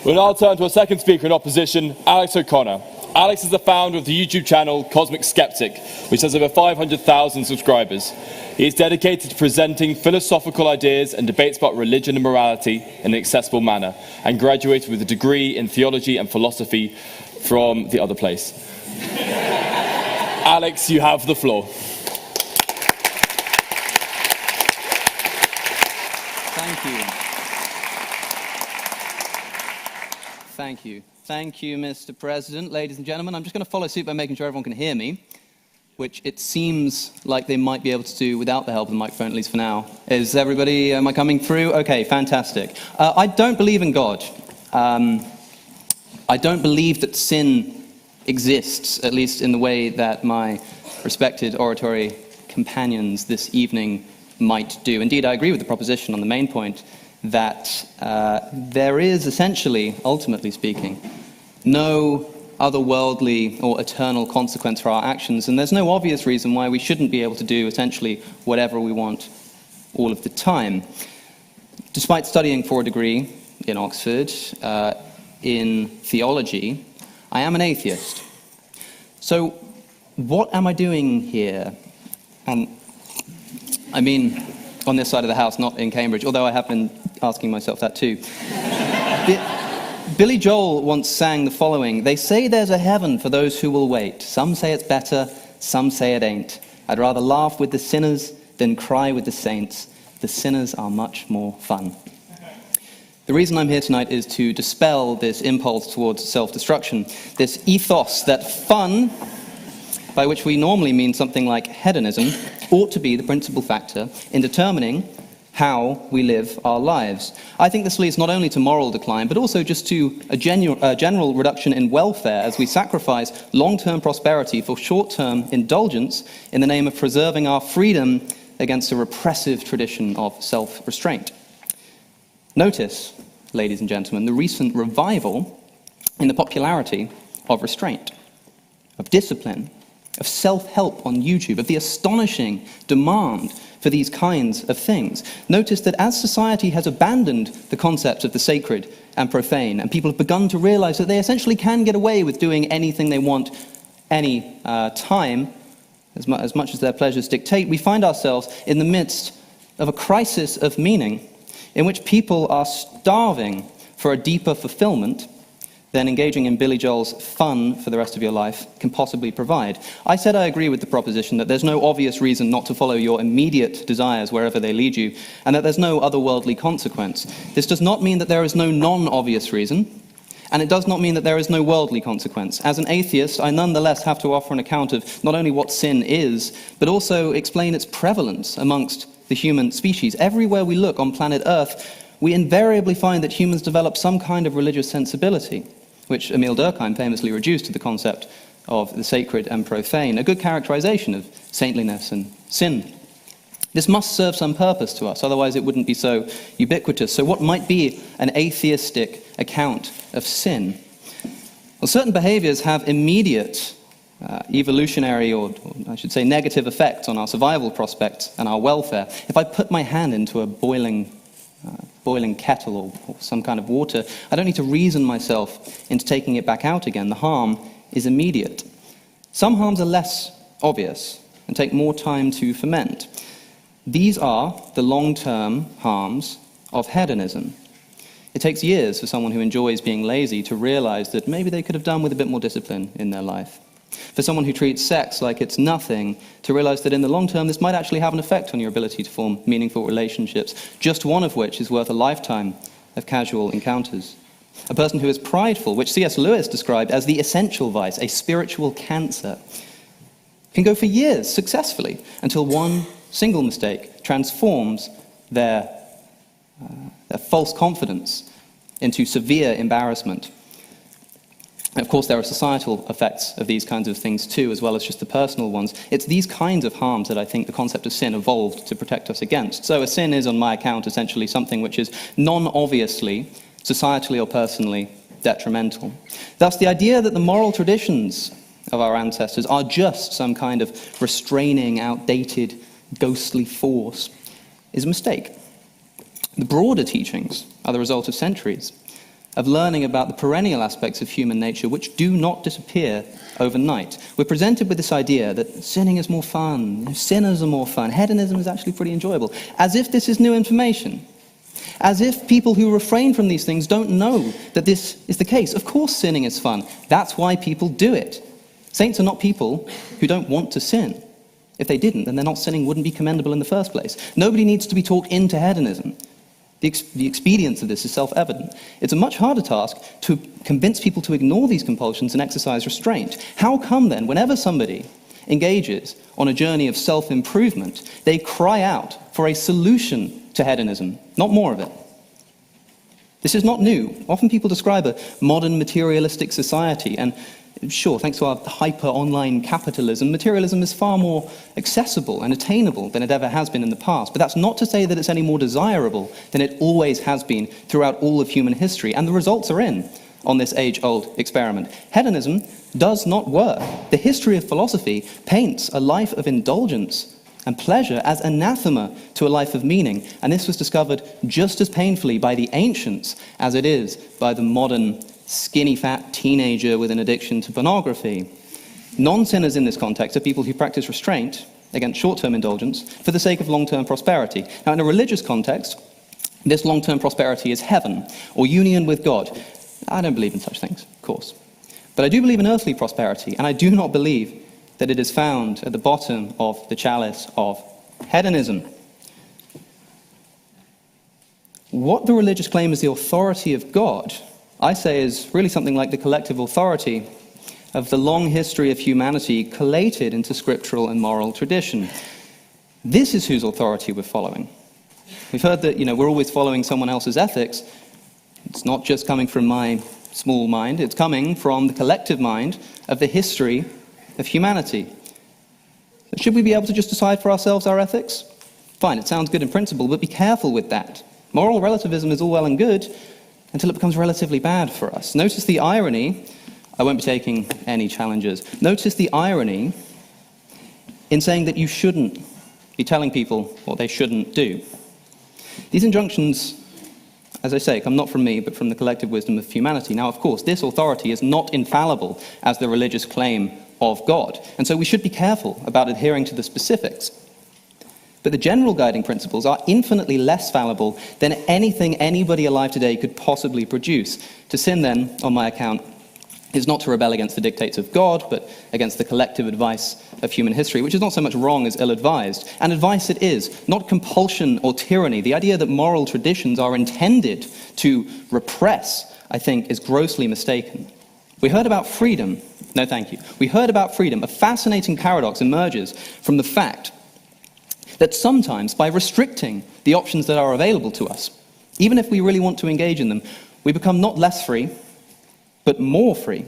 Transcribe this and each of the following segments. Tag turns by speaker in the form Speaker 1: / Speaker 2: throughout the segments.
Speaker 1: We'll now turn to our second speaker in opposition, Alex O'Connor. Alex is the founder of the YouTube channel Cosmic Skeptic, which has over 500,000 subscribers. He is dedicated to presenting philosophical ideas and debates about religion and morality in an accessible manner, and graduated with a degree in theology and philosophy from the other place. Alex, you have the floor.
Speaker 2: Thank you. Thank you. Thank you, Mr. President. Ladies and gentlemen, I'm just going to follow suit by making sure everyone can hear me, which it seems like they might be able to do without the help of the microphone, at least for now. Is everybody, am I coming through? Okay, fantastic. I don't believe in God. I don't believe that sin exists, at least in the way that my respected oratory companions this evening might do. Indeed, I agree with the proposition on the main point that there is essentially, ultimately speaking, no otherworldly or eternal consequence for our actions, and there's no obvious reason why we shouldn't be able to do essentially whatever we want all of the time. Despite studying for a degree in Oxford in theology, I am an atheist. So what am I doing here? And I mean, on this side of the house, not in Cambridge, although I have been asking myself that too. Billy Joel once sang the following: "They say there's a heaven for those who will wait. Some say it's better, some say it ain't. I'd rather laugh with the sinners than cry with the saints. The sinners are much more fun." The reason I'm here tonight is to dispel this impulse towards self-destruction, this ethos that fun, by which we normally mean something like hedonism, ought to be the principal factor in determining how we live our lives. I think this leads not only to moral decline, but also just to a general reduction in welfare as we sacrifice long-term prosperity for short-term indulgence in the name of preserving our freedom against a repressive tradition of self-restraint. Notice, ladies and gentlemen, the recent revival in the popularity of restraint, of discipline, of self-help on YouTube, of the astonishing demand for these kinds of things. Notice that as society has abandoned the concepts of the sacred and profane, and people have begun to realize that they essentially can get away with doing anything they want any time, as much as their pleasures dictate, we find ourselves in the midst of a crisis of meaning in which people are starving for a deeper fulfillment than engaging in Billy Joel's fun for the rest of your life can possibly provide. I said I agree with the proposition that there's no obvious reason not to follow your immediate desires wherever they lead you, and that there's no otherworldly consequence. This does not mean that there is no non-obvious reason, and it does not mean that there is no worldly consequence. As an atheist, I nonetheless have to offer an account of not only what sin is, but also explain its prevalence amongst the human species. Everywhere we look on planet Earth, we invariably find that humans develop some kind of religious sensibility, which Emile Durkheim famously reduced to the concept of the sacred and profane, a good characterization of saintliness and sin. This must serve some purpose to us, otherwise it wouldn't be so ubiquitous. So what might be an atheistic account of sin? Well, certain behaviors have immediate evolutionary, or I should say negative effects on our survival prospects and our welfare. If I put my hand into a boiling kettle or some kind of water, I don't need to reason myself into taking it back out again. The harm is immediate. Some harms are less obvious and take more time to ferment. These are the long-term harms of hedonism. It takes years for someone who enjoys being lazy to realize that maybe they could have done with a bit more discipline in their life. For someone who treats sex like it's nothing, to realize that in the long term this might actually have an effect on your ability to form meaningful relationships, just one of which is worth a lifetime of casual encounters. A person who is prideful, which C.S. Lewis described as the essential vice, a spiritual cancer, can go for years successfully until one single mistake transforms their false confidence into severe embarrassment. And of course, there are societal effects of these kinds of things too, as well as just the personal ones. It's these kinds of harms that I think the concept of sin evolved to protect us against. So a sin is, on my account, essentially something which is non-obviously, societally or personally, detrimental. Thus, the idea that the moral traditions of our ancestors are just some kind of restraining, outdated, ghostly force is a mistake. The broader teachings are the result of centuries of learning about the perennial aspects of human nature which do not disappear overnight. We're presented with this idea that sinning is more fun, sinners are more fun, hedonism is actually pretty enjoyable, as if this is new information. As if people who refrain from these things don't know that this is the case. Of course sinning is fun. That's why people do it. Saints are not people who don't want to sin. If they didn't, then their not sinning wouldn't be commendable in the first place. Nobody needs to be talked into hedonism. The expedience of this is self-evident. It's a much harder task to convince people to ignore these compulsions and exercise restraint. How come then, whenever somebody engages on a journey of self-improvement, they cry out for a solution to hedonism, not more of it? This is not new. Often people describe a modern materialistic society, and sure, thanks to our hyper-online capitalism, materialism is far more accessible and attainable than it ever has been in the past. But that's not to say that it's any more desirable than it always has been throughout all of human history. And the results are in on this age-old experiment. Hedonism does not work. The history of philosophy paints a life of indulgence and pleasure as anathema to a life of meaning. And this was discovered just as painfully by the ancients as it is by the modern skinny fat teenager with an addiction to pornography. Non-sinners in this context are people who practice restraint against short-term indulgence for the sake of long-term prosperity. Now, in a religious context, this long-term prosperity is heaven, or union with God. I don't believe in such things, of course. But I do believe in earthly prosperity, and I do not believe that it is found at the bottom of the chalice of hedonism. What the religious claim is the authority of God, I say, is really something like the collective authority of the long history of humanity collated into scriptural and moral tradition. This is whose authority we're following. We've heard that, we're always following someone else's ethics. It's not just coming from my small mind, it's coming from the collective mind of the history of humanity. Should we be able to just decide for ourselves our ethics? Fine, it sounds good in principle, but be careful with that. Moral relativism is all well and good until it becomes relatively bad for us. Notice the irony. I won't be taking any challenges. Notice the irony in saying that you shouldn't be telling people what they shouldn't do. These injunctions, as I say, come not from me, but from the collective wisdom of humanity. Now, of course, this authority is not infallible as the religious claim of God, and so we should be careful about adhering to the specifics. But the general guiding principles are infinitely less fallible than anything anybody alive today could possibly produce. To sin, then, on my account, is not to rebel against the dictates of God, but against the collective advice of human history, which is not so much wrong as ill-advised. And advice it is, not compulsion or tyranny. The idea that moral traditions are intended to repress, I think, is grossly mistaken. We heard about freedom. No, thank you. We heard about freedom. A fascinating paradox emerges from the fact that sometimes, by restricting the options that are available to us, even if we really want to engage in them, we become not less free, but more free.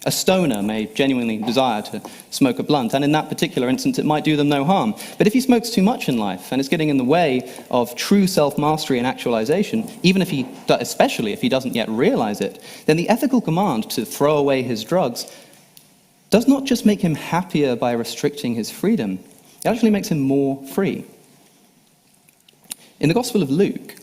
Speaker 2: A stoner may genuinely desire to smoke a blunt, and in that particular instance it might do them no harm. But if he smokes too much in life, and it's getting in the way of true self-mastery and actualization, especially if he doesn't yet realize it, then the ethical command to throw away his drugs does not just make him happier by restricting his freedom, it actually makes him more free. In the Gospel of Luke,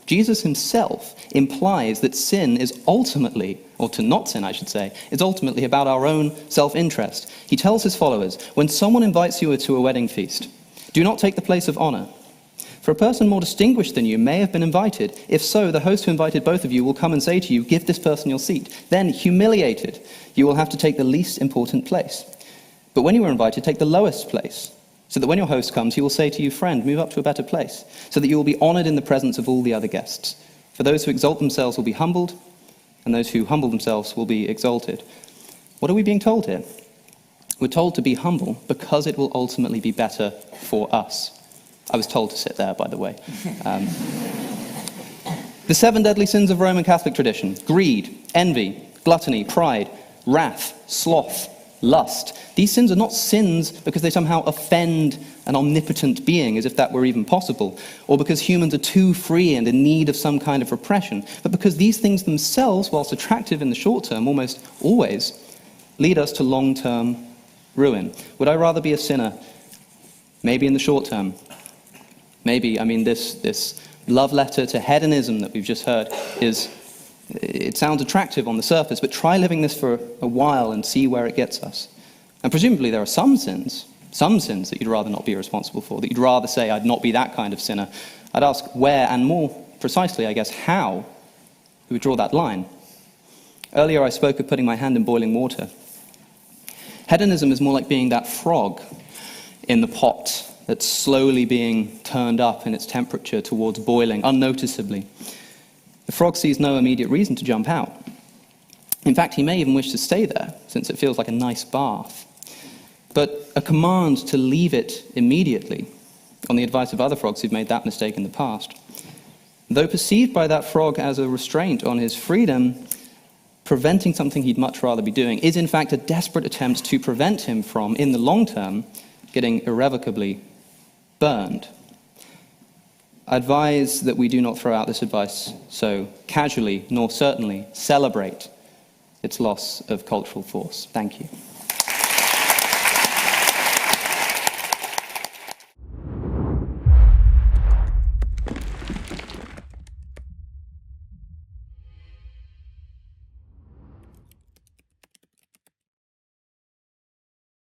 Speaker 2: Jesus himself implies that sin is ultimately, or to not sin, I should say, is ultimately about our own self-interest. He tells his followers, when someone invites you to a wedding feast, do not take the place of honor. For a person more distinguished than you may have been invited. If so, the host who invited both of you will come and say to you, give this person your seat. Then, humiliated, you will have to take the least important place. But when you are invited, take the lowest place, so that when your host comes, he will say to you, friend, move up to a better place, so that you will be honored in the presence of all the other guests. For those who exalt themselves will be humbled, and those who humble themselves will be exalted. What are we being told here? We're told to be humble because it will ultimately be better for us. I was told to sit there, by the way. The 7 deadly sins of Roman Catholic tradition: greed, envy, gluttony, pride, wrath, sloth, lust. These sins are not sins because they somehow offend an omnipotent being, as if that were even possible, or because humans are too free and in need of some kind of repression, but because these things themselves, whilst attractive in the short term, almost always lead us to long-term ruin. Would I rather be a sinner? Maybe in the short term. Maybe, this love letter to hedonism that we've just heard is It sounds attractive on the surface, but try living this for a while and see where it gets us. And presumably there are some sins that you'd rather not be responsible for, that you'd rather say, I'd not be that kind of sinner. I'd ask where, and more precisely, I guess, how we would draw that line. Earlier I spoke of putting my hand in boiling water. Hedonism is more like being that frog in the pot that's slowly being turned up in its temperature towards boiling, unnoticeably. The frog sees no immediate reason to jump out. In fact, he may even wish to stay there, since it feels like a nice bath. But a command to leave it immediately, on the advice of other frogs who've made that mistake in the past, though perceived by that frog as a restraint on his freedom, preventing something he'd much rather be doing, is in fact a desperate attempt to prevent him from, in the long term, getting irrevocably burned. I advise that we do not throw out this advice so casually, nor certainly celebrate its loss of cultural force. Thank you.